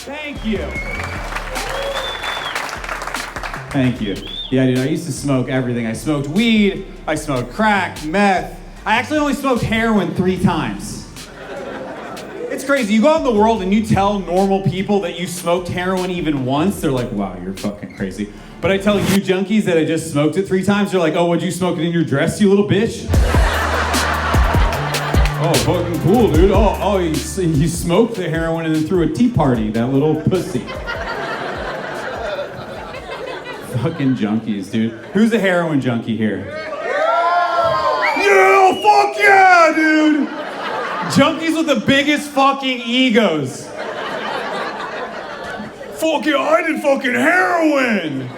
Thank you. Thank you. Yeah, dude, I used to smoke everything. I smoked weed, I smoked crack, meth. I actually only smoked heroin 3 times. It's crazy. You go out in the world and you tell normal people that you smoked heroin even once, they're like, wow, you're fucking crazy. But I tell you junkies that I just smoked it 3 times, they're like, oh, what'd you smoke it in your dress, you little bitch? Oh, fucking cool, dude. Oh, you smoked the heroin and then threw a tea party, that little pussy. Fucking junkies, dude. Who's a heroin junkie here? Yeah, fuck yeah, dude! Junkies with the biggest fucking egos. Fuck yeah, I did fucking heroin!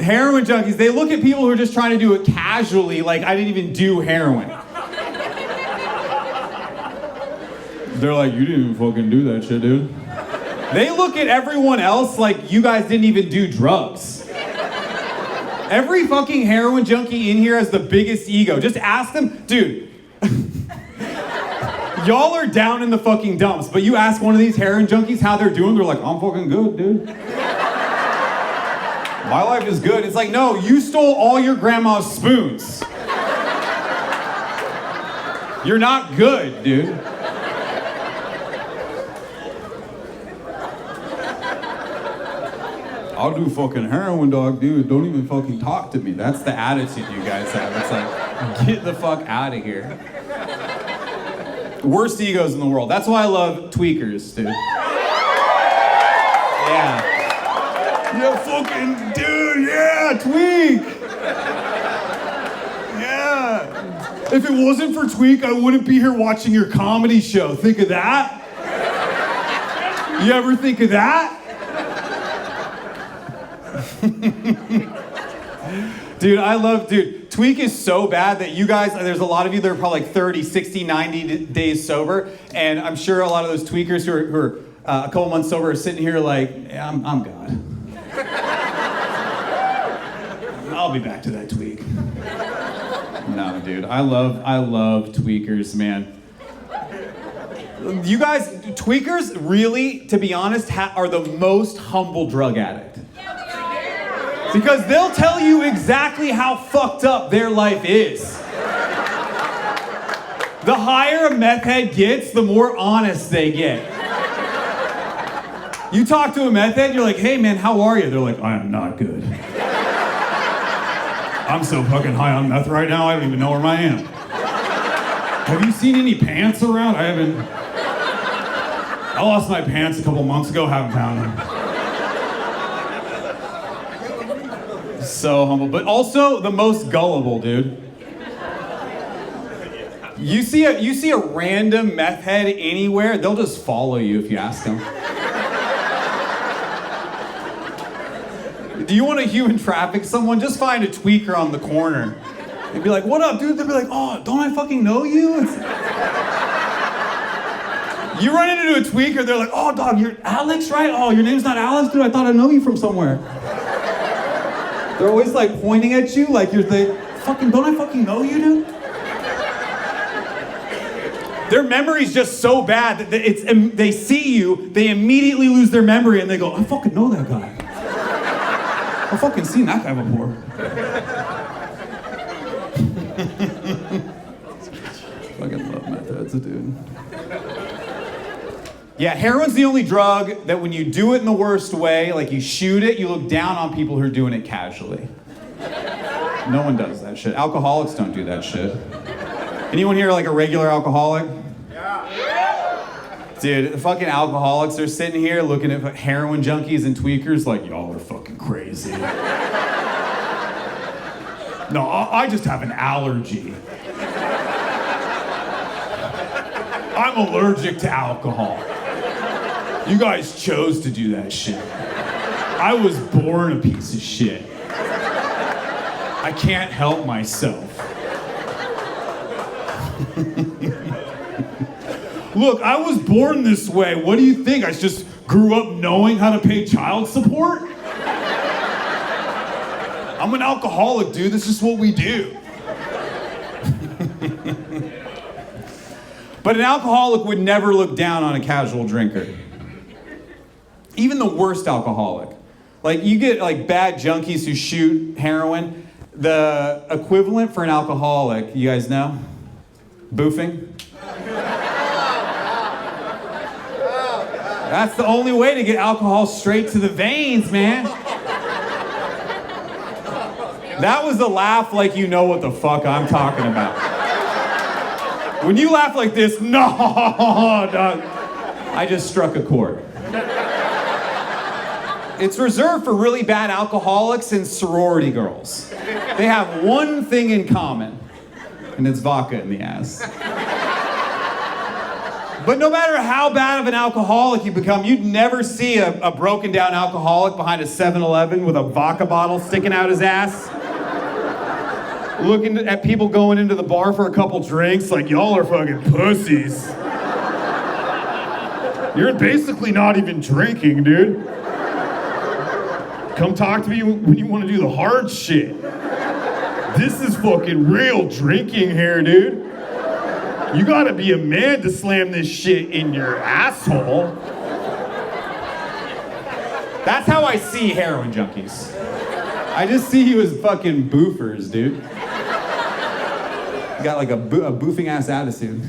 Heroin junkies, they look at people who are just trying to do it casually like I didn't even do heroin. They're like, you didn't even fucking do that shit, dude. They look at everyone else like you guys didn't even do drugs. Every fucking heroin junkie in here has the biggest ego. Just ask them, dude. Y'all are down in the fucking dumps, but you ask one of these heroin junkies how they're doing, they're like, I'm fucking good, dude. My life is good. It's like, no, you stole all your grandma's spoons. You're not good, dude. I'll do fucking heroin, dog, dude. Don't even fucking talk to me. That's the attitude you guys have. It's like, get the fuck out of here. Worst egos in the world. That's why I love tweakers, dude. Yeah. Yeah, fucking dude, yeah, tweak. Yeah. If it wasn't for Tweak, I wouldn't be here watching your comedy show. Think of that? You ever think of that? Dude, Tweak is so bad that you guys, there's a lot of you that are probably like 30, 60, 90 days sober, and I'm sure a lot of those tweakers who are a couple months sober are sitting here like, yeah, I'm God. I'll be back to that tweak. No, dude, I love tweakers, man. You guys, tweakers really, to be honest, are the most humble drug addict. Because they'll tell you exactly how fucked up their life is. The higher a meth head gets, the more honest they get. You talk to a meth head, you're like, hey man, how are you? They're like, I am not good. I'm so fucking high on meth right now, I don't even know where I am. Have you seen any pants around? I lost my pants a couple months ago, haven't found them. So humble, but also the most gullible, dude. You see a random meth head anywhere, they'll just follow you if you ask them. Do you want to human traffic someone? Just find a tweaker on the corner. They'd be like, what up, dude? They'd be like, oh, don't I fucking know you? You run into a tweaker, they're like, oh, dog, you're Alex, right? Oh, your name's not Alex? Dude, I thought I know you from somewhere. They're always like pointing at you like don't I fucking know you, dude? Their memory's just so bad that they see you, they immediately lose their memory and they go, I fucking know that guy. I've fucking seen that guy before. Fucking love meth heads, dude. Yeah, heroin's the only drug that when you do it in the worst way, like you shoot it, you look down on people who are doing it casually. No one does that shit. Alcoholics don't do that shit. Anyone here like a regular alcoholic? Yeah. Dude, the fucking alcoholics are sitting here looking at heroin junkies and tweakers like, y'all are fucking crazy. No, I just have an allergy. I'm allergic to alcohol. You guys chose to do that shit. I was born a piece of shit. I can't help myself. Look, I was born this way. What do you think? I just grew up knowing how to pay child support? I'm an alcoholic, dude. That's just what we do. But an alcoholic would never look down on a casual drinker. Even the worst alcoholic. Like, you get like bad junkies who shoot heroin. The equivalent for an alcoholic, you guys know? Boofing. That's the only way to get alcohol straight to the veins, man. That was a laugh like you know what the fuck I'm talking about. When you laugh like this, no, dog, I just struck a chord. It's reserved for really bad alcoholics and sorority girls. They have one thing in common, and it's vodka in the ass. But no matter how bad of an alcoholic you become, you'd never see a broken down alcoholic behind a 7-Eleven with a vodka bottle sticking out his ass. Looking at people going into the bar for a couple drinks like, y'all are fucking pussies. You're basically not even drinking, dude. Come talk to me when you want to do the hard shit. This is fucking real drinking here, dude. You gotta be a man to slam this shit in your asshole. That's how I see heroin junkies. I just see you as fucking boofers, dude. Got like a boofing ass attitude.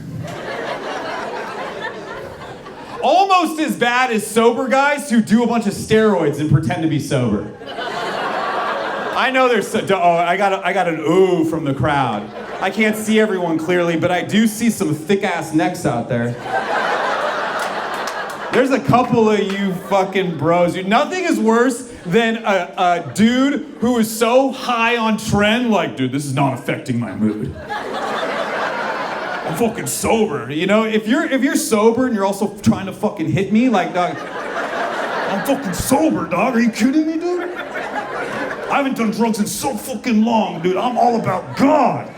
Almost as bad as sober guys who do a bunch of steroids and pretend to be sober. I know there's I got an ooh from the crowd. I can't see everyone clearly, but I do see some thick-ass necks out there. There's a couple of you fucking bros. Nothing is worse than a dude who is so high on trend, like, dude, this is not affecting my mood. I'm fucking sober. You know, if you're sober and you're also trying to fucking hit me, like, dog, I'm fucking sober, dog. Are you kidding me, dude? I haven't done drugs in so fucking long, dude. I'm all about God.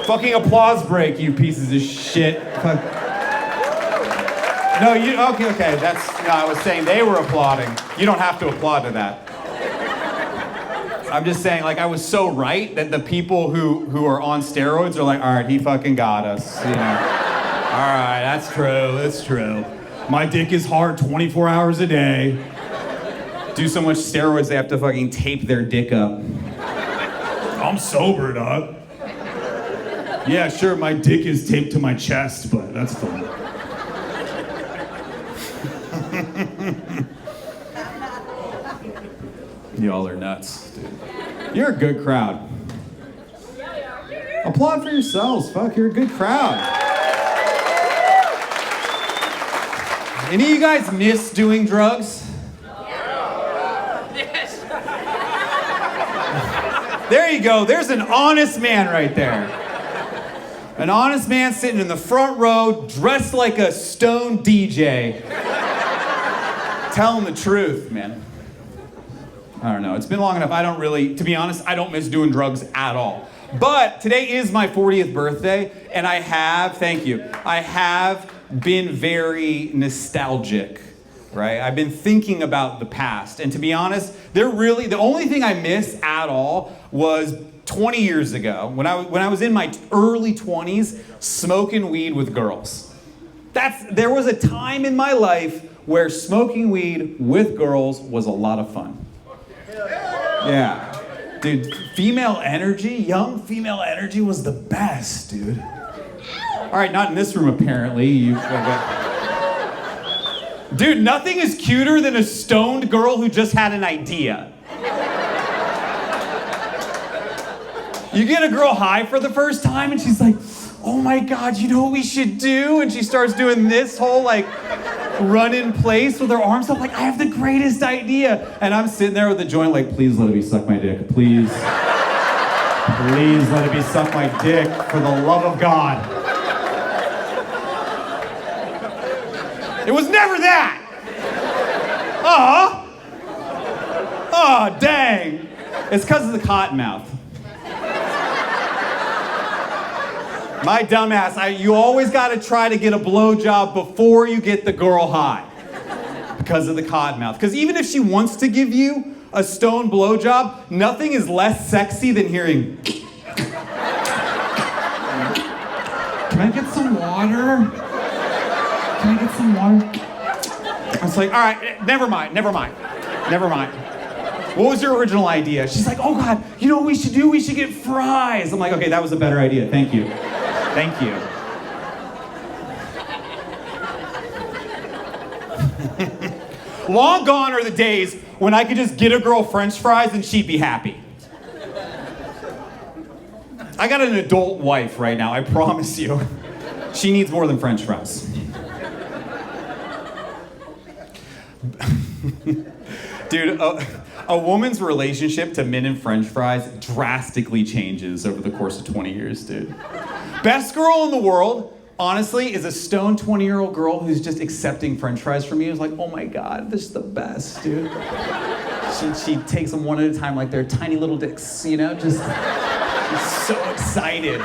Fucking applause break, you pieces of shit. No, okay, I was saying they were applauding. You don't have to applaud to that. I'm just saying, like, I was so right that the people who are on steroids are like, all right, he fucking got us, you know. All right, that's true. My dick is hard 24 hours a day. Do so much steroids they have to fucking tape their dick up. I'm sober, dog. Yeah, sure, my dick is taped to my chest, but that's fine. Y'all are nuts, dude. You're a good crowd. Applaud for yourselves, fuck, you're a good crowd. Any of you guys miss doing drugs? Yes. There you go, there's an honest man right there. An honest man sitting in the front row, dressed like a stone DJ. Telling the truth, man. I don't know, it's been long enough. To be honest, I don't miss doing drugs at all. But today is my 40th birthday, and I have been very nostalgic, right? I've been thinking about the past, and to be honest, the only thing I miss at all was 20 years ago, when I was in my early 20s, smoking weed with girls. There was a time in my life where smoking weed with girls was a lot of fun. Yeah. Dude, young female energy was the best, dude. All right, not in this room apparently. Dude, nothing is cuter than a stoned girl who just had an idea. You get a girl high for the first time and she's like, oh my God, you know what we should do? And she starts doing this whole like run in place with her arms up like, I have the greatest idea. And I'm sitting there with the joint like, please let it be suck my dick, please. Please let it be suck my dick, for the love of God. It was never that. Oh, dang. It's because of the cotton mouth. My dumbass, you always gotta try to get a blowjob before you get the girl high. Because of the cottonmouth. Because even if she wants to give you a stone blowjob, nothing is less sexy than hearing, "Can I get some water? Can I get some water?" I was like, all right, never mind. What was your original idea? She's like, oh God, you know what we should do? We should get fries. I'm like, okay, that was a better idea. Thank you. Long gone are the days when I could just get a girl French fries and she'd be happy. I got an adult wife right now, I promise you. She needs more than French fries. Dude, a woman's relationship to mint and French fries drastically changes over the course of 20 years, dude. Best girl in the world, honestly, is a stone 20-year-old girl who's just accepting French fries from you. It's like, oh my God, this is the best, dude. She takes them one at a time like they're tiny little dicks, you know? Just so excited.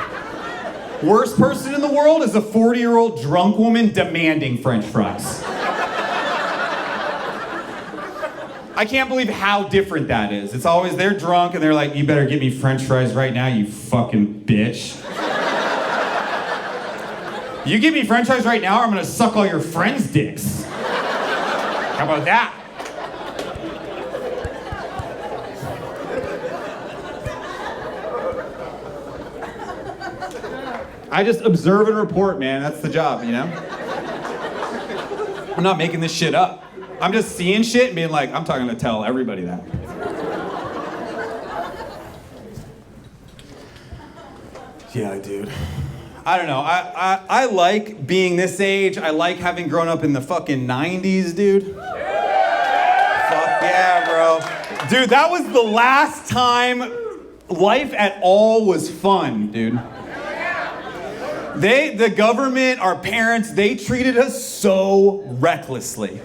Worst person in the world is a 40-year-old drunk woman demanding French fries. I can't believe how different that is. It's always they're drunk and they're like, you better get me French fries right now, you fucking bitch. You give me French fries right now or I'm gonna suck all your friends' dicks. How about that? I just observe and report, man. That's the job, you know? I'm not making this shit up. I'm just seeing shit and being like, I'm talking to tell everybody that. Yeah, dude. I don't know. I like being this age. I like having grown up in the fucking 90s, dude. Fuck yeah, bro. Dude, that was the last time life at all was fun, dude. The government, our parents, they treated us so recklessly.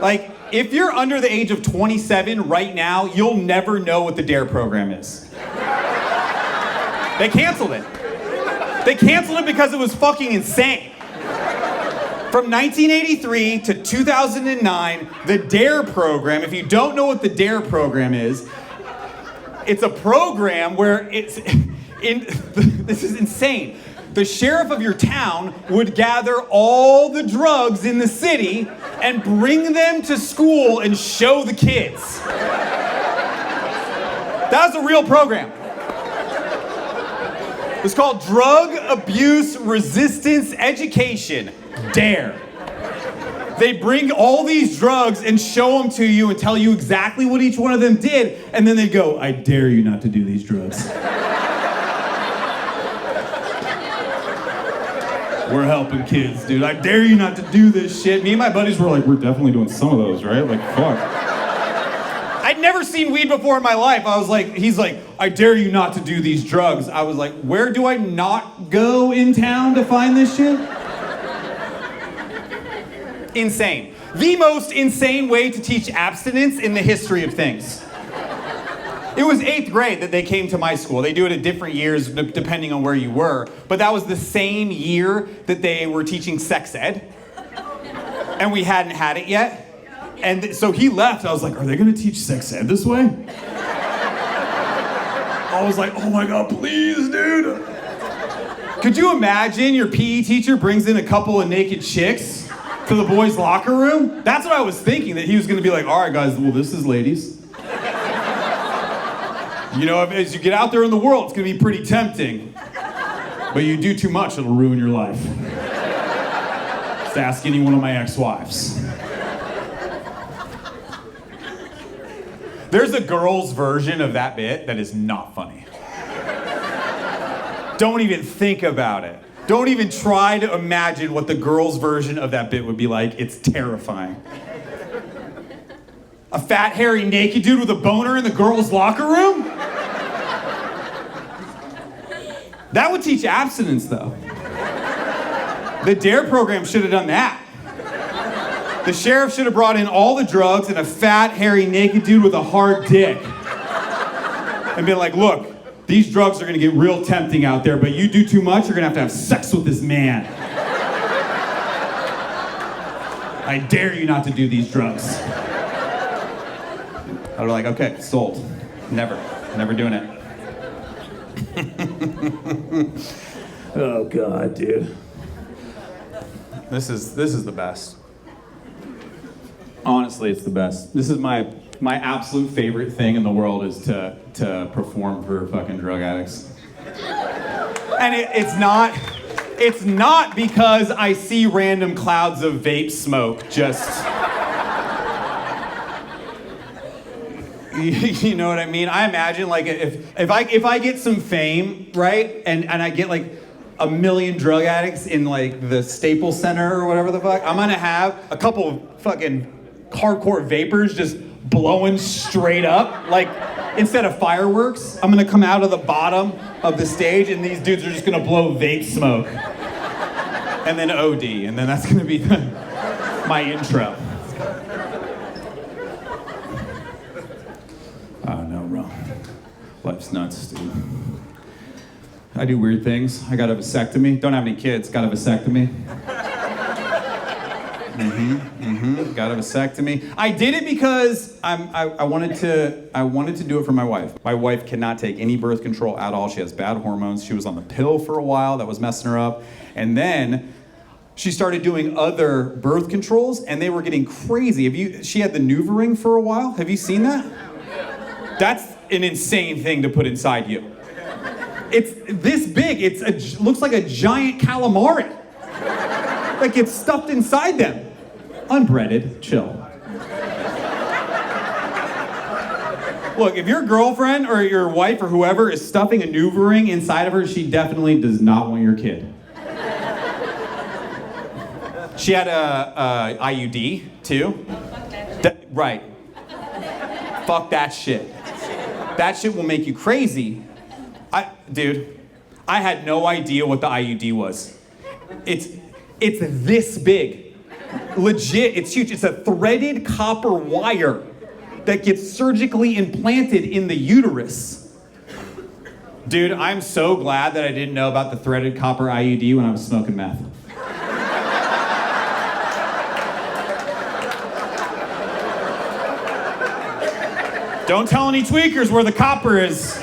Like, if you're under the age of 27 right now, you'll never know what the DARE program is. They canceled it. They canceled it because it was fucking insane. From 1983 to 2009, the DARE program, if you don't know what the DARE program is, it's a program where this is insane. The sheriff of your town would gather all the drugs in the city and bring them to school and show the kids. That was a real program. It was called Drug Abuse Resistance Education, DARE. They bring all these drugs and show them to you and tell you exactly what each one of them did, and then they go, I dare you not to do these drugs. We're helping kids, dude. I dare you not to do this shit. Me and my buddies were like, we're definitely doing some of those, right? Like, fuck. I'd never seen weed before in my life. I was like, he's like, I dare you not to do these drugs. I was like, where do I not go in town to find this shit? Insane. The most insane way to teach abstinence in the history of things. It was 8th grade that they came to my school. They do it at different years depending on where you were. But that was the same year that they were teaching sex ed. And we hadn't had it yet. And so he left. I was like, are they going to teach sex ed this way? I was like, oh my God, please, dude. Could you imagine your PE teacher brings in a couple of naked chicks to the boys' locker room? That's what I was thinking, that he was going to be like, all right, guys, well, this is ladies. You know, as you get out there in the world, it's going to be pretty tempting. But you do too much, it'll ruin your life. Just ask any one of my ex-wives. There's a girl's version of that bit that is not funny. Don't even think about it. Don't even try to imagine what the girl's version of that bit would be like. It's terrifying. A fat, hairy, naked dude with a boner in the girls' locker room? That would teach abstinence, though. The DARE program should have done that. The sheriff should have brought in all the drugs and a fat, hairy, naked dude with a hard dick. And been like, look, these drugs are gonna get real tempting out there, but you do too much, you're gonna have sex with this man. I dare you not to do these drugs. I was like, okay, sold. Never doing it. Oh God, dude. This is the best. Honestly, it's the best. This is my absolute favorite thing in the world is to perform for fucking drug addicts. And it's not because I see random clouds of vape smoke just. You know what I mean? I imagine like if I get some fame, right, and I get like 1 million drug addicts in like the Staples Center or whatever the fuck, I'm gonna have a couple of fucking hardcore vapors just blowing straight up. Like instead of fireworks, I'm gonna come out of the bottom of the stage and these dudes are just gonna blow vape smoke. And then OD, and then that's gonna be my intro. Oh no, bro. Life's nuts, dude. I do weird things. I got a vasectomy. Don't have any kids, got a vasectomy. Got a vasectomy. I did it because I wanted to do it for my wife. My wife cannot take any birth control at all. She has bad hormones. She was on the pill for a while. That was messing her up. And then she started doing other birth controls, and they were getting crazy. She had the NuvaRing for a while. Have you seen that? That's an insane thing to put inside you. It's this big. Looks like a giant calamari. Like it's stuffed inside them. Unbreaded. Chill. Look, if your girlfriend or your wife or whoever is stuffing a NuvaRing inside of her, she definitely does not want your kid. She had a IUD too. Right. Fuck that shit. That shit will make you crazy. Dude, I had no idea what the IUD was. It's this big. Legit, it's huge. It's a threaded copper wire that gets surgically implanted in the uterus. Dude, I'm so glad that I didn't know about the threaded copper IUD when I was smoking meth. Don't tell any tweakers where the copper is.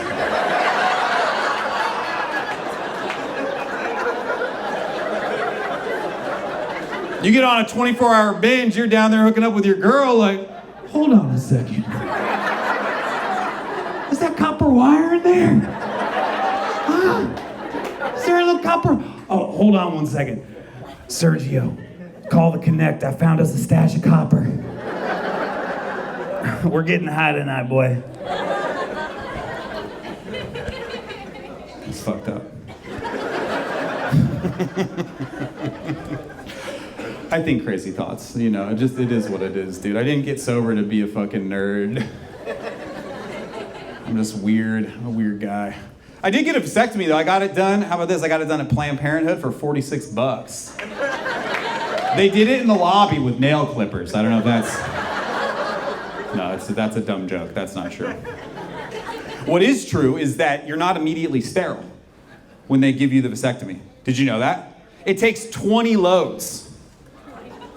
You get on a 24-hour binge, you're down there hooking up with your girl, like, hold on a second. Is that copper wire in there? Is there a little copper? Oh, hold on one second. Sergio, call the Connect. I found us a stash of copper. We're getting high tonight, boy. It's fucked up. I think crazy thoughts, you know, it is what it is, dude. I didn't get sober to be a fucking nerd. I'm just weird. I'm a weird guy. I did get a vasectomy though. I got it done. How about this? I got it done at Planned Parenthood for $46. They did it in the lobby with nail clippers. I don't know if that's a dumb joke. That's not true. What is true is that you're not immediately sterile when they give you the vasectomy. Did you know that? It takes 20 loads.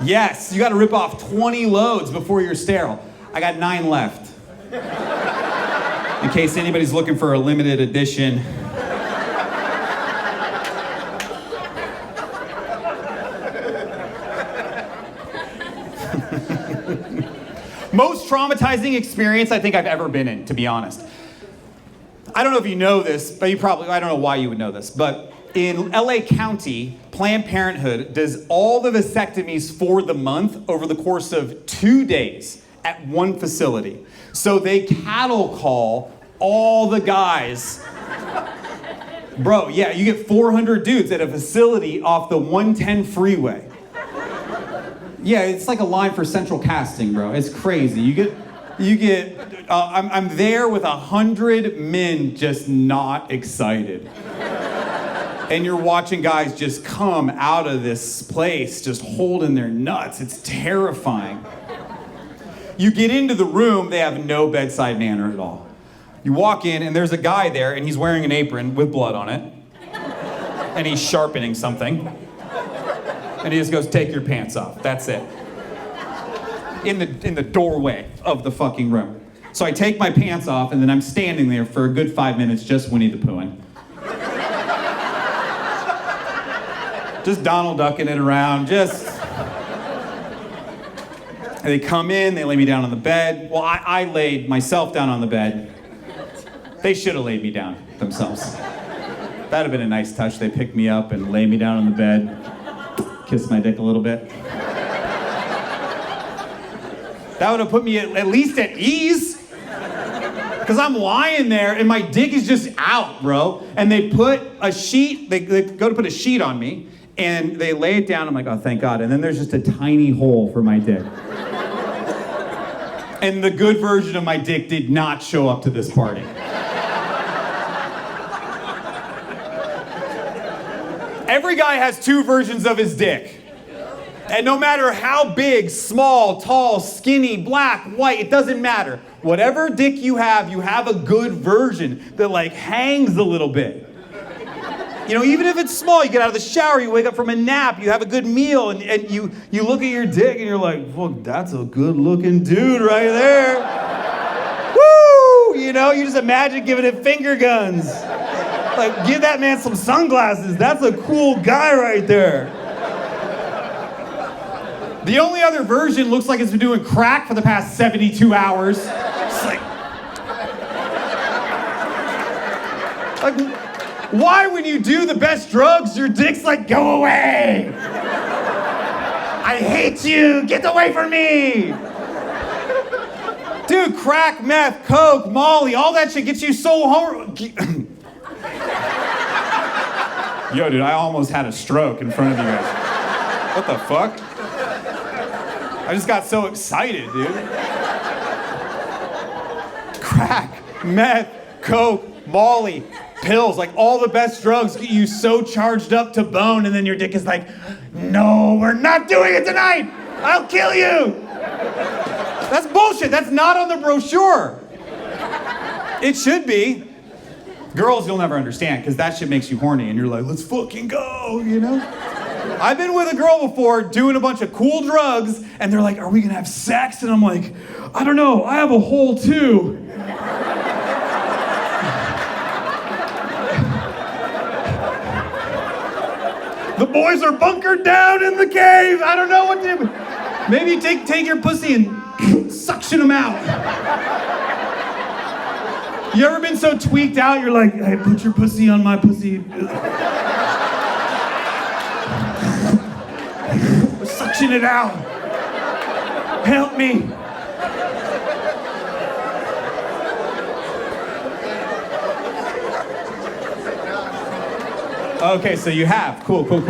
Yes, you gotta rip off 20 loads before you're sterile. I got 9 left. In case anybody's looking for a limited edition. Most traumatizing experience I think I've ever been in, to be honest. I don't know if you know this, but I don't know why you would know this, but in LA County, Planned Parenthood does all the vasectomies for the month over the course of 2 days at one facility. So they cattle call all the guys. Bro, yeah, you get 400 dudes at a facility off the 110 freeway. Yeah, it's like a line for central casting, bro. It's crazy. I'm there with 100 men just not excited. And you're watching guys just come out of this place just holding their nuts. It's terrifying. You get into the room, they have no bedside manner at all. You walk in and there's a guy there and he's wearing an apron with blood on it. And he's sharpening something. And he just goes, take your pants off. That's it. In the doorway of the fucking room. So I take my pants off, and then I'm standing there for a good 5 minutes just Winnie the Poohing. Just Donald ducking it around, They come in, they lay me down on the bed. Well, I laid myself down on the bed. They should have laid me down themselves. That'd have been a nice touch. They picked me up and lay me down on the bed, kissed my dick a little bit. That would have put me at least at ease. Because I'm lying there and my dick is just out, bro. And they put a sheet, they go to put a sheet on me, and they lay it down. I'm like, oh, thank God. And then there's just a tiny hole for my dick. And the good version of my dick did not show up to this party. Every guy has two versions of his dick. And no matter how big, small, tall, skinny, black, white, it doesn't matter. Whatever dick you have a good version that like hangs a little bit. You know, even if it's small, you get out of the shower, you wake up from a nap, you have a good meal, and you look at your dick and you're like, well, that's a good looking dude right there. Woo! You know, you just imagine giving it finger guns. Like, give that man some sunglasses. That's a cool guy right there. The only other version looks like it's been doing crack for the past 72 hours. It's like, why when you do the best drugs, your dick's like, go away. I hate you, get away from me. Dude, crack, meth, coke, Molly, all that shit gets you so Yo, dude, I almost had a stroke in front of you guys. What the fuck? I just got so excited, dude. Crack, meth, coke, Molly, pills, like all the best drugs get you so charged up to bone, and then your dick is like, no, we're not doing it tonight. I'll kill you. That's bullshit. That's not on the brochure. It should be. Girls, you'll never understand, because that shit makes you horny, and you're like, let's fucking go, you know? I've been with a girl before doing a bunch of cool drugs, and they're like, are we gonna have sex? And I'm like, I don't know, I have a hole too. The boys are bunkered down in the cave. I don't know what to do. Maybe take your pussy and suction them out. You ever been so tweaked out, you're like, hey, put your pussy on my pussy. Suction it out. Help me. Okay, so you have. Cool. Dude,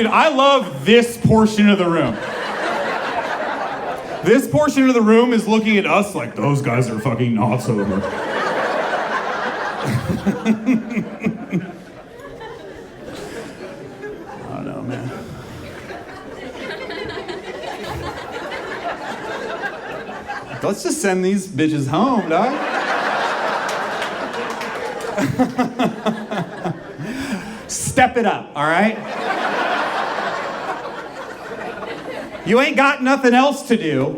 I love this portion of the room. This portion of the room is looking at us like, those guys are fucking not sober. I don't know, man. Let's just send these bitches home, dog. Step it up, all right? You ain't got nothing else to do.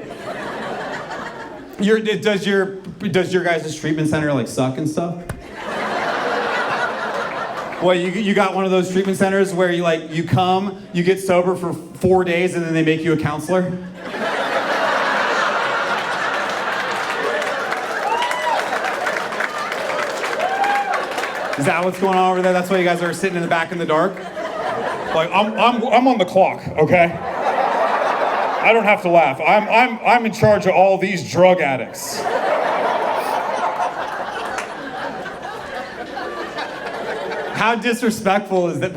Does your guys' treatment center like suck and stuff? Well, you got one of those treatment centers where you come, you get sober for 4 days, and then they make you a counselor? Is that what's going on over there? That's why you guys are sitting in the back in the dark? Like, I'm on the clock, okay? I don't have to laugh. I'm in charge of all these drug addicts. How disrespectful is that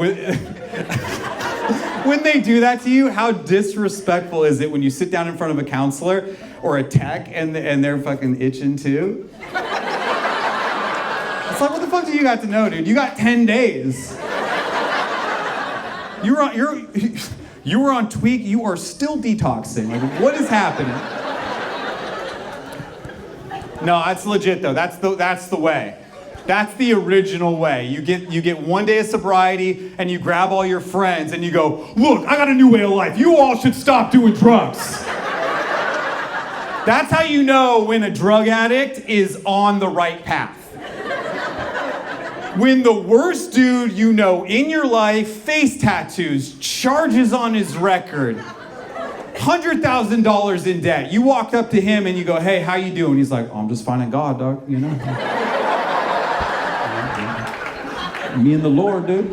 when they do that to you? How disrespectful is it when you sit down in front of a counselor or a tech and they're fucking itching too? It's like, what the fuck do you got to know, dude? You got 10 days. You were on tweak. You are still detoxing. Like, what is happening? No, that's legit though. That's the way. That's the original way. You get 1 day of sobriety and you grab all your friends and you go, look, I got a new way of life. You all should stop doing drugs. That's how you know when a drug addict is on the right path. When the worst dude you know in your life, face tattoos, charges on his record, $100,000 in debt. You walk up to him and you go, hey, how you doing? He's like, oh, I'm just finding God, dog, you know? Me and the Lord, dude.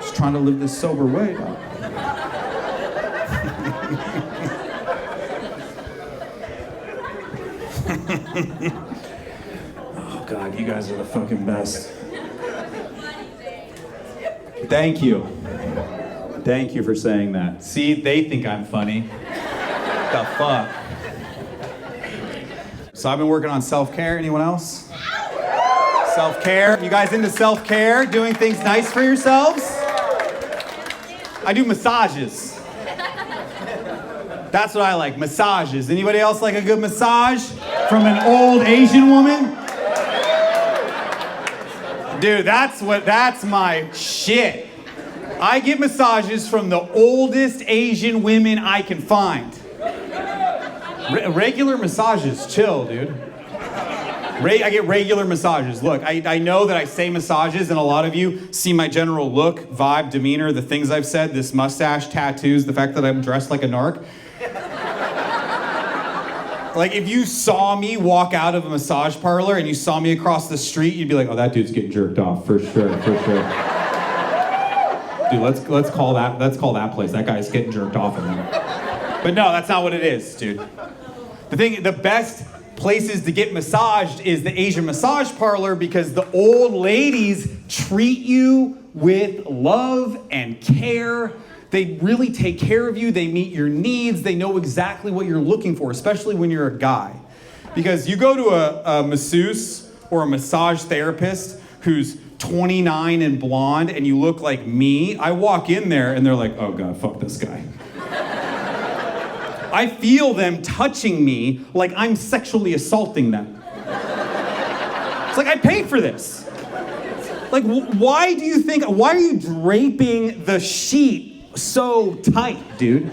Just trying to live this sober way, dog. Oh, God, you guys are the fucking best. Thank you. Thank you for saying that. See, they think I'm funny. What the fuck? So I've been working on self-care. Anyone else? Self-care. You guys into self-care? Doing things nice for yourselves? I do massages. That's what I like, massages. Anybody else like a good massage from an old Asian woman? Dude, that's my shit. I get massages from the oldest Asian women I can find. Regular massages, chill, dude. I get regular massages. Look, I know that I say massages, and a lot of you see my general look, vibe, demeanor, the things I've said, this mustache, tattoos, the fact that I'm dressed like a narc. Like, if you saw me walk out of a massage parlor and you saw me across the street, you'd be like, oh, that dude's getting jerked off, for sure, for sure. Dude, let's call that place. That guy's getting jerked off in there. But no, that's not what it is, dude. The best places to get massaged is the Asian massage parlor, because the old ladies treat you with love and care. They really take care of you. They meet your needs. They know exactly what you're looking for, especially when you're a guy. Because you go to a masseuse or a massage therapist who's 29 and blonde and you look like me, I walk in there and they're like, oh God, fuck this guy. I feel them touching me like I'm sexually assaulting them. It's like, I paid for this. Like, why are you draping the sheet so tight, dude?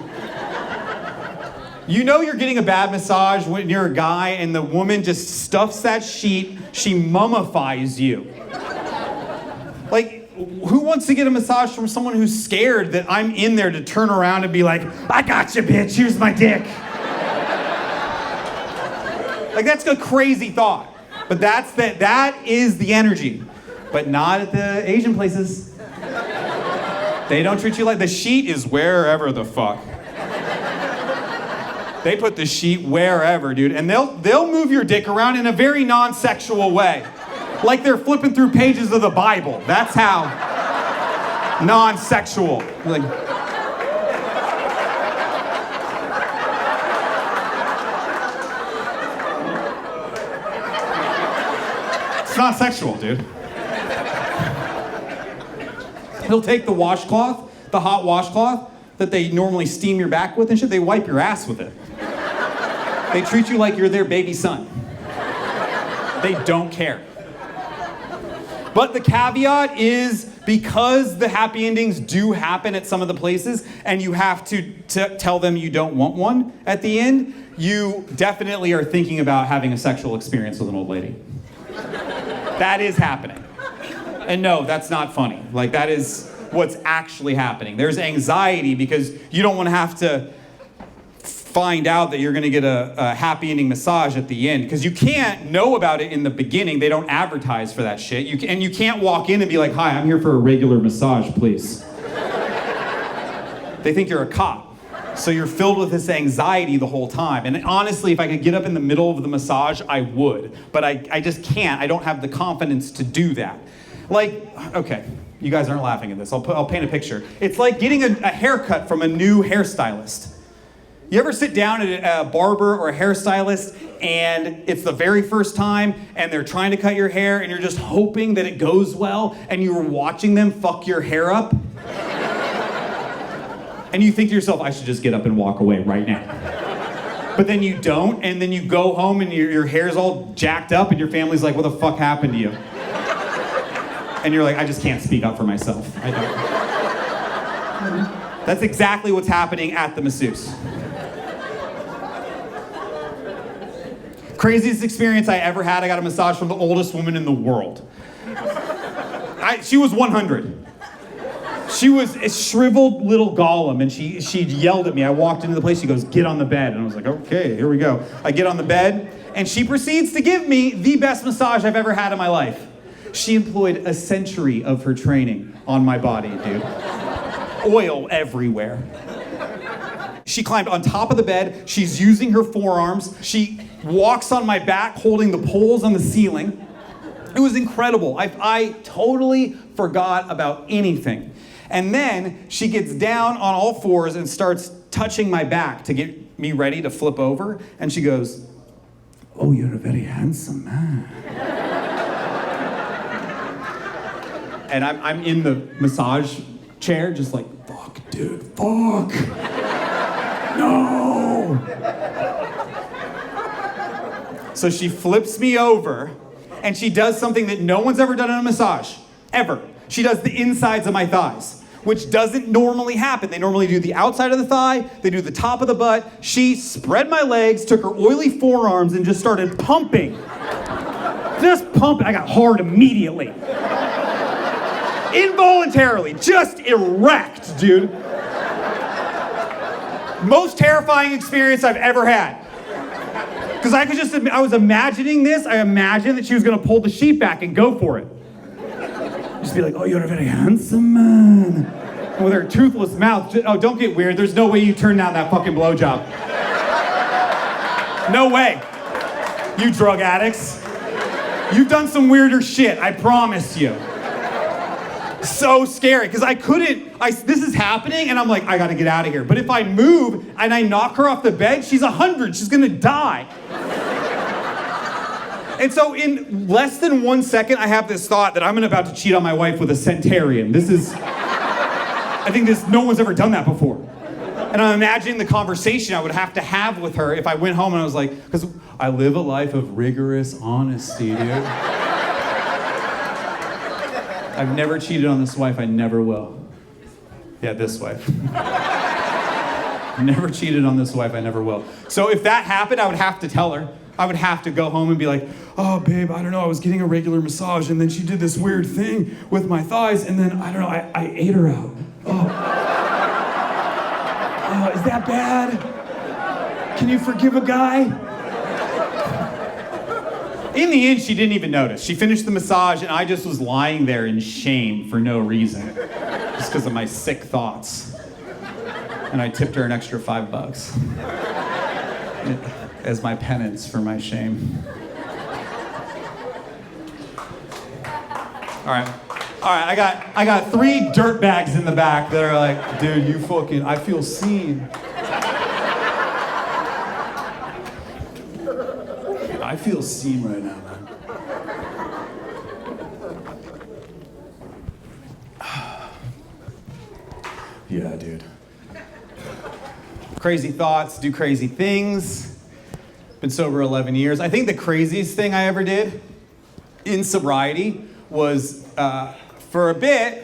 You know you're getting a bad massage when you're a guy and the woman just stuffs that sheet, she mummifies you. Like, who wants to get a massage from someone who's scared that I'm in there to turn around and be like, I got you, bitch, here's my dick. Like, that's a crazy thought. But that is the energy. But not at the Asian places. They don't treat you like, the sheet is wherever the fuck. They put the sheet wherever, dude. And they'll move your dick around in a very non-sexual way. Like they're flipping through pages of the Bible. That's how non-sexual. Like, it's not sexual, dude. He'll take the washcloth, the hot washcloth that they normally steam your back with and shit, they wipe your ass with it. They treat you like you're their baby son. They don't care. But the caveat is, because the happy endings do happen at some of the places and you have to tell them you don't want one at the end, you definitely are thinking about having a sexual experience with an old lady. That is happening. And no, that's not funny. Like, that is what's actually happening. There's anxiety because you don't want to have to find out that you're going to get a happy ending massage at the end, because you can't know about it in the beginning. They don't advertise for that shit. You can't walk in and be like, hi, I'm here for a regular massage, please. They think you're a cop. So you're filled with this anxiety the whole time. And honestly, if I could get up in the middle of the massage, I would. But I just can't. I don't have the confidence to do that. Like, okay, you guys aren't laughing at this. I'll paint a picture. It's like getting a haircut from a new hairstylist. You ever sit down at a barber or a hairstylist and it's the very first time and they're trying to cut your hair and you're just hoping that it goes well and you're watching them fuck your hair up? And you think to yourself, I should just get up and walk away right now. But then you don't, and then you go home and your hair's all jacked up and your family's like, what the fuck happened to you? And you're like, I just can't speak up for myself. I don't. That's exactly what's happening at the masseuse. Craziest experience I ever had, I got a massage from the oldest woman in the world. She was 100. She was a shriveled little golem, and she yelled at me. I walked into the place, she goes, "Get on the bed." And I was like, okay, here we go. I get on the bed, and she proceeds to give me the best massage I've ever had in my life. She employed a century of her training on my body, dude. Oil everywhere. She climbed on top of the bed. She's using her forearms. She walks on my back, holding the poles on the ceiling. It was incredible. I totally forgot about anything. And then she gets down on all fours and starts touching my back to get me ready to flip over. And she goes, "Oh, you're a very handsome man." And I'm in the massage chair, just like, fuck, dude, fuck. No. So she flips me over, and she does something that no one's ever done in a massage, ever. She does the insides of my thighs, which doesn't normally happen. They normally do the outside of the thigh, they do the top of the butt. She spread my legs, took her oily forearms, and just started pumping. Just pumping. I got hard immediately. Involuntarily, just erect, dude. Most terrifying experience I've ever had. Because I was imagining this. I imagined that she was going to pull the sheet back and go for it. Just be like, "Oh, you're a very handsome man." And with her toothless mouth, oh, don't get weird. There's no way you turn down that fucking blowjob. No way. You drug addicts. You've done some weirder shit, I promise you. So scary, because this is happening, and I'm like, I gotta get out of here. But if I move and I knock her off the bed, she's 100, she's gonna die. And so in less than 1 second, I have this thought that I'm about to cheat on my wife with a centenarian. No one's ever done that before. And I'm imagining the conversation I would have to have with her if I went home and I was like, because I live a life of rigorous honesty, dude. I've never cheated on this wife, I never will. Yeah, this wife. Never cheated on this wife, I never will. So if that happened, I would have to tell her. I would have to go home and be like, "Oh, babe, I don't know, I was getting a regular massage, and then she did this weird thing with my thighs, and then, I don't know, I ate her out. Oh, is that bad? Can you forgive a guy?" In the end, she didn't even notice. She finished the massage, and I just was lying there in shame for no reason, just because of my sick thoughts. And I tipped her an extra $5 as my penance for my shame. All right, I got 3 dirt bags in the back that are like, "Dude, I feel seen. I feel seen right now, man." Yeah, dude. Crazy thoughts, do crazy things. Been sober 11 years. I think the craziest thing I ever did in sobriety was, for a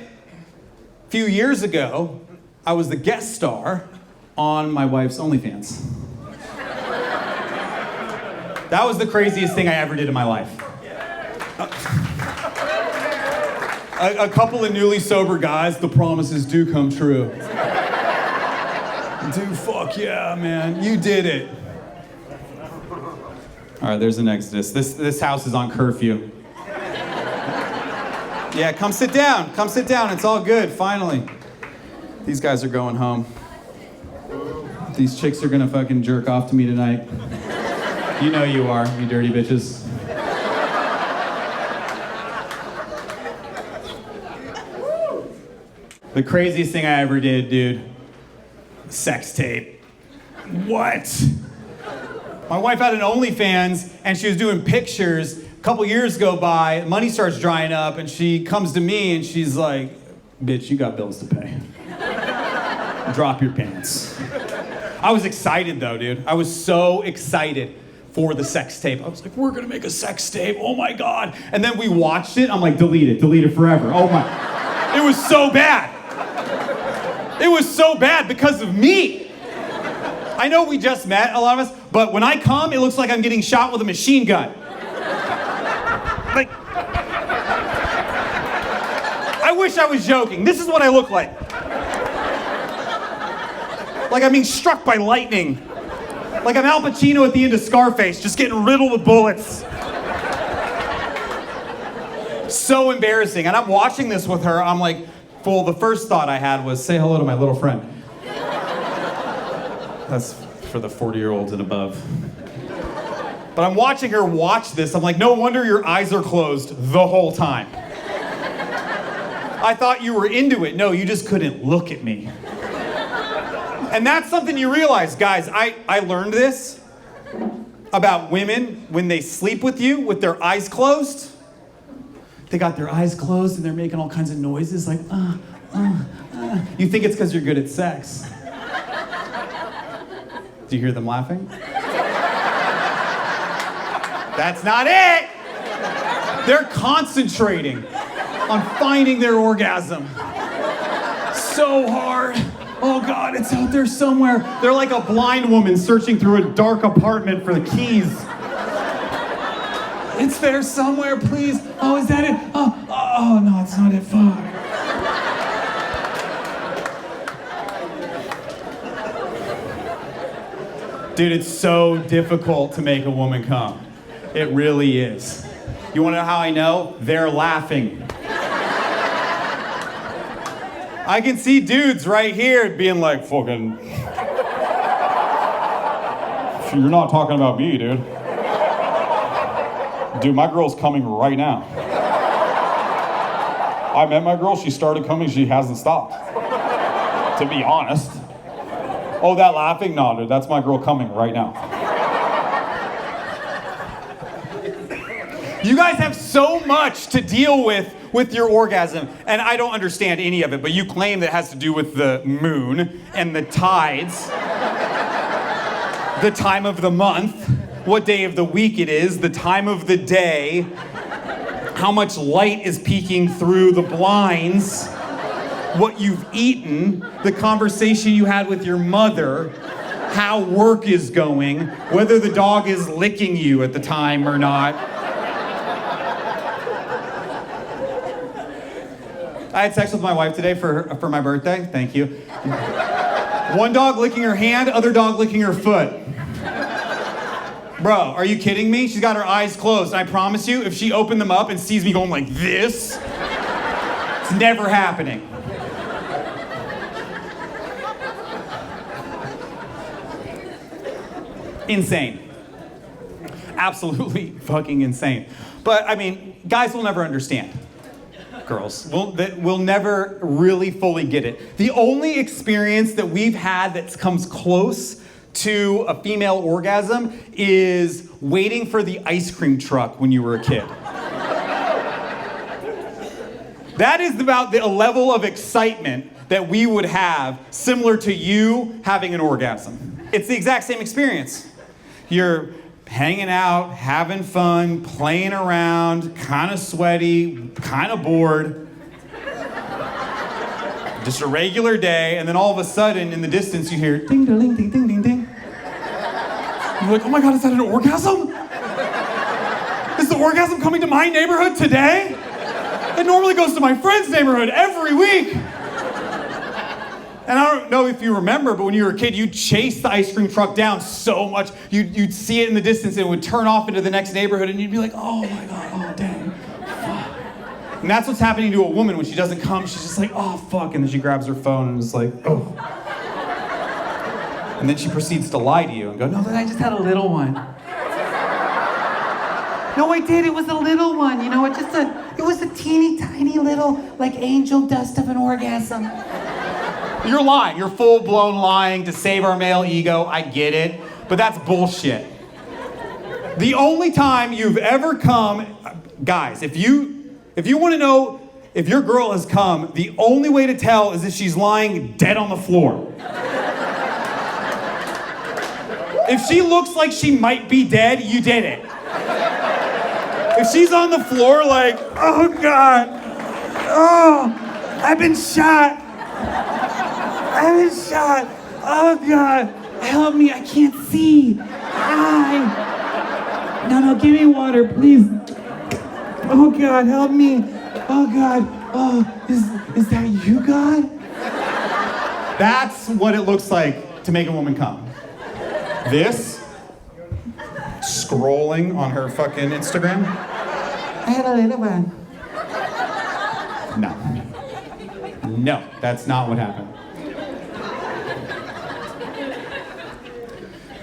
few years ago, I was the guest star on my wife's OnlyFans. That was the craziest thing I ever did in my life. A couple of newly sober guys, the promises do come true. Dude, fuck yeah, man, you did it. All right, there's an exodus. This house is on curfew. Yeah, come sit down, it's all good, finally. These guys are going home. These chicks are gonna fucking jerk off to me tonight. You know you are, you dirty bitches. The craziest thing I ever did, dude, sex tape. What? My wife had an OnlyFans, and she was doing pictures. A couple years go by, money starts drying up, and she comes to me, and she's like, "Bitch, you got bills to pay. Drop your pants." I was excited, though, dude. I was so excited for the sex tape. I was like, "We're gonna make a sex tape, oh my God." And then we watched it, I'm like, delete it forever. Oh my, it was so bad. It was so bad because of me. I know we just met, a lot of us, but when I come, it looks like I'm getting shot with a machine gun. Like, I wish I was joking. This is what I look like. Like I'm being struck by lightning. Like I'm Al Pacino at the end of Scarface, just getting riddled with bullets. So embarrassing. And I'm watching this with her. I'm like, well, the first thought I had was, say hello to my little friend. That's for the 40-year-olds and above. But I'm watching her watch this. I'm like, no wonder your eyes are closed the whole time. I thought you were into it. No, you just couldn't look at me. And that's something you realize, guys. I learned this about women when they sleep with you with their eyes closed. They got their eyes closed and they're making all kinds of noises like, You think it's because you're good at sex. Do you hear them laughing? That's not it! They're concentrating on finding their orgasm. So hard. Oh God, it's out there somewhere. They're like a blind woman searching through a dark apartment for the keys. It's there somewhere, please. Oh, is that it? Oh no, it's not it. Fuck. Dude, it's so difficult to make a woman come. It really is. You wanna know how I know? They're laughing. I can see dudes right here being like, fucking, you're not talking about me, dude. Dude, my girl's coming right now. I met my girl, she started coming, she hasn't stopped. To be honest. Oh, that laughing? No, dude, that's my girl coming right now. You guys have so much to deal with your orgasm, and I don't understand any of it, but you claim that it has to do with the moon and the tides, the time of the month, what day of the week it is, the time of the day, how much light is peeking through the blinds, what you've eaten, the conversation you had with your mother, how work is going, whether the dog is licking you at the time or not. I had sex with my wife today for my birthday. Thank you. One dog licking her hand, other dog licking her foot. Bro, are you kidding me? She's got her eyes closed. I promise you, if she opened them up and sees me going like this, it's never happening. Insane. Absolutely fucking insane. But I mean, guys will never understand. Girls will never really fully get it. The only experience that we've had that comes close to a female orgasm is waiting for the ice cream truck when you were a kid. That is about the level of excitement that we would have similar to you having an orgasm. It's the exact same experience. You're hanging out, having fun, playing around, kind of sweaty, kind of bored. Just a regular day, and then all of a sudden, in the distance, you hear ding, ding, ding, ding, ding, ding. You're like, oh my God, is that an orgasm? Is the orgasm coming to my neighborhood today? It normally goes to my friend's neighborhood every week. And I don't know if you remember, but when you were a kid, you'd chase the ice cream truck down so much. You'd see it in the distance, and it would turn off into the next neighborhood, and you'd be like, oh my God, oh dang, fuck. And that's what's happening to a woman when she doesn't come. She's just like, oh fuck, and then she grabs her phone and is like, oh. And then she proceeds to lie to you and go, no, but I just had a little one. No, I did, it was a little one, you know, it was a teeny tiny little, like angel dust of an orgasm. You're lying. You're full-blown lying to save our male ego. I get it. But that's bullshit. The only time you've ever come... Guys, if you want to know if your girl has come, the only way to tell is if she's lying dead on the floor. If she looks like she might be dead, you did it. If she's on the floor like, oh God, oh, I've been shot. I've been shot. Oh God, help me, I can't see. No, give me water, please. Oh God, help me. Oh God, oh, is that you, God? That's what it looks like to make a woman come. This, scrolling on her fucking Instagram. I had a little one. No, that's not what happened.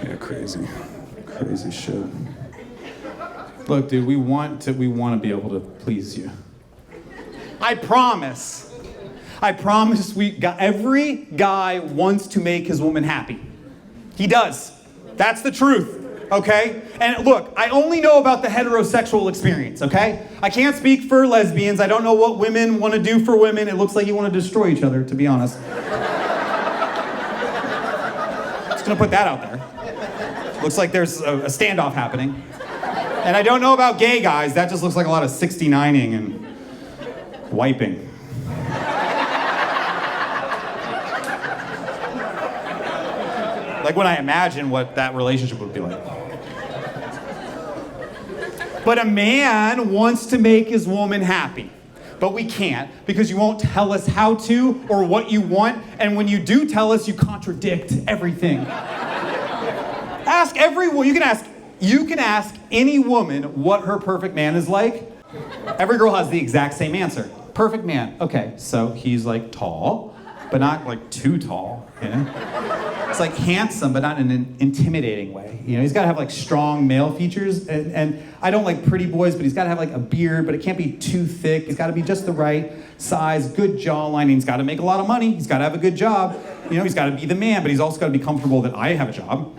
Yeah, crazy shit. Look, dude, we want to be able to please you. I promise every guy wants to make his woman happy. He does. That's the truth, okay? And look, I only know about the heterosexual experience, okay? I can't speak for lesbians. I don't know what women want to do for women. It looks like you want to destroy each other, to be honest. Just gonna put that out there. Looks like there's a standoff happening. And I don't know about gay guys. That just looks like a lot of 69ing and wiping. Like when I imagine what that relationship would be like. But a man wants to make his woman happy. But we can't because you won't tell us how to or what you want. And when you do tell us, you contradict everything. You can ask any woman what her perfect man is like. Every girl has the exact same answer. Perfect man. Okay, so he's like tall, but not like too tall, you know? It's like handsome, but not in an intimidating way. You know, he's gotta have like strong male features, and I don't like pretty boys, but he's gotta have like a beard, but it can't be too thick. He's gotta be just the right size, good jawline. He's gotta make a lot of money. He's gotta have a good job. You know, he's gotta be the man, but he's also gotta be comfortable that I have a job.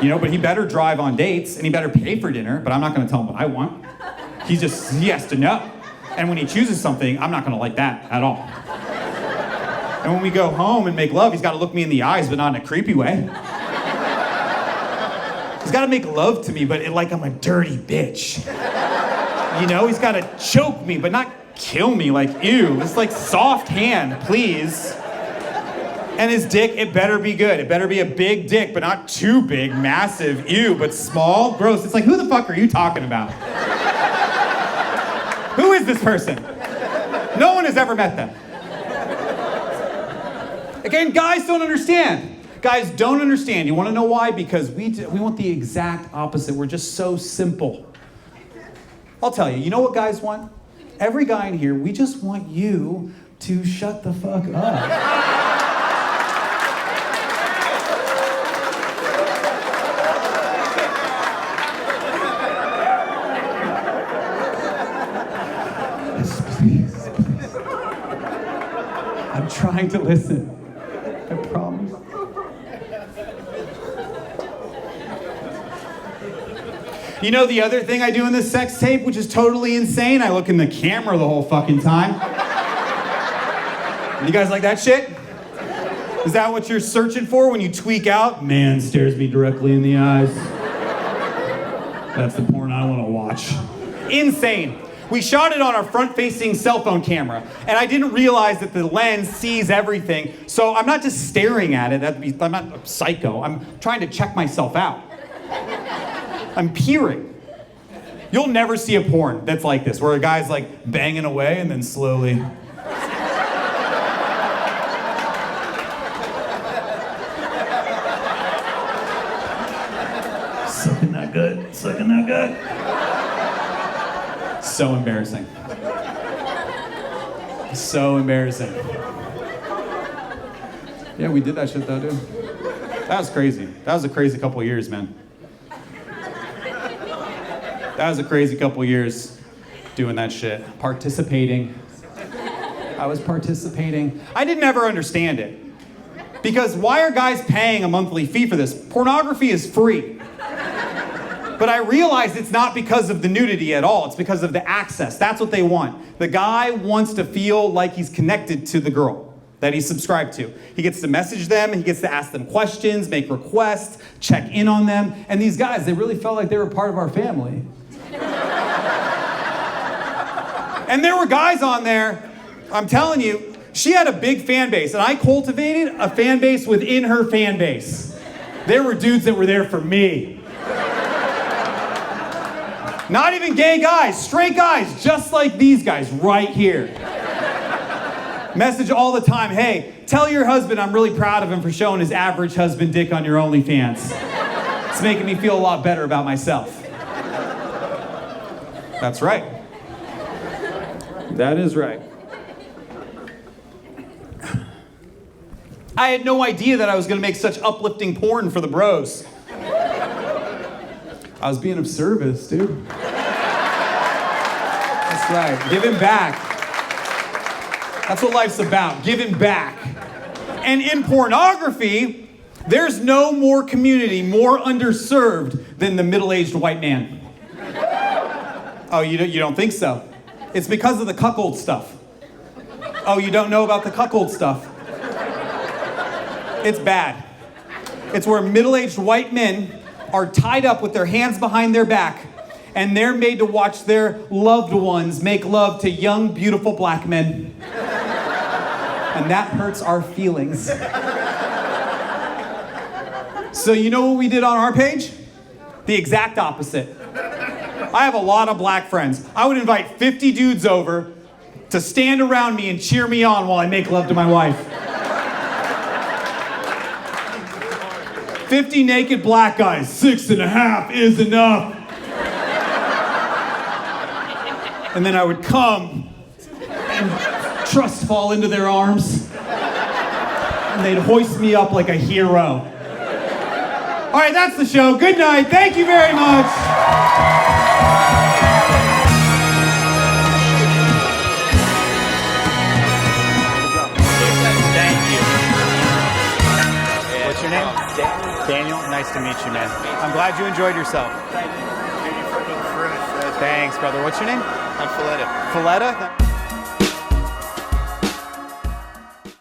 You know, but he better drive on dates, and he better pay for dinner, but I'm not gonna tell him what I want. He has to know. And when he chooses something, I'm not gonna like that at all. And when we go home and make love, he's gotta look me in the eyes, but not in a creepy way. He's gotta make love to me, but like I'm a dirty bitch. You know, he's gotta choke me, but not kill me, like, ew. It's like soft hand, please. And his dick, it better be good. It better be a big dick, but not too big, massive, ew, but small, gross. It's like, who the fuck are you talking about? Who is this person? No one has ever met them. Again, guys don't understand. Guys don't understand. You want to know why? Because we want the exact opposite. We're just so simple. I'll tell you know what guys want? Every guy in here, we just want you to shut the fuck up. Please. I'm trying to listen. I promise. You know the other thing I do in this sex tape, which is totally insane? I look in the camera the whole fucking time. You guys like that shit? Is that what you're searching for when you tweak out? Man stares me directly in the eyes. That's the porn I want to watch. Insane. We shot it on our front-facing cell phone camera, and I didn't realize that the lens sees everything, so I'm not just staring at it. I'm not a psycho. I'm trying to check myself out. I'm peering. You'll never see a porn that's like this, where a guy's like banging away and then slowly... Sucking that good, sucking that good. So embarrassing. So embarrassing. Yeah, we did that shit though, dude. That was crazy. That was a crazy couple of years, man. That was a crazy couple of years doing that shit. Participating. I was participating. I didn't ever understand it. Because why are guys paying a monthly fee for this? Pornography is free. But I realized it's not because of the nudity at all. It's because of the access. That's what they want. The guy wants to feel like he's connected to the girl that he's subscribed to. He gets to message them, he gets to ask them questions, make requests, check in on them. And these guys, they really felt like they were part of our family. And there were guys on there, I'm telling you, She had a big fan base, and I cultivated a fan base within her fan base. There were dudes that were there for me. Not even gay guys, straight guys, just like these guys right here. Message all the time, hey, tell your husband I'm really proud of him for showing his average husband dick on your OnlyFans. It's making me feel a lot better about myself. That's right. That is right. I had no idea that I was gonna make such uplifting porn for the bros. I was being of service, dude. That's right, giving back. That's what life's about, giving back. And in pornography, there's no more community more underserved than the middle-aged white man. Oh, you don't think so? It's because of the cuckold stuff. Oh, you don't know about the cuckold stuff? It's bad. It's where middle-aged white men are tied up with their hands behind their back, and they're made to watch their loved ones make love to young, beautiful black men. And that hurts our feelings. So you know what we did on our page? The exact opposite. I have a lot of black friends. I would invite 50 dudes over to stand around me and cheer me on while I make love to my wife. 50 naked black guys, 6.5 is enough. And then I would come and trust fall into their arms. And they'd hoist me up like a hero. All right, that's the show. Good night. Thank you very much. Thank you. What's your name? Daniel. Nice to meet you, man. I'm glad you enjoyed yourself. Thanks, brother. What's your name? I'm Philetta. Philetta?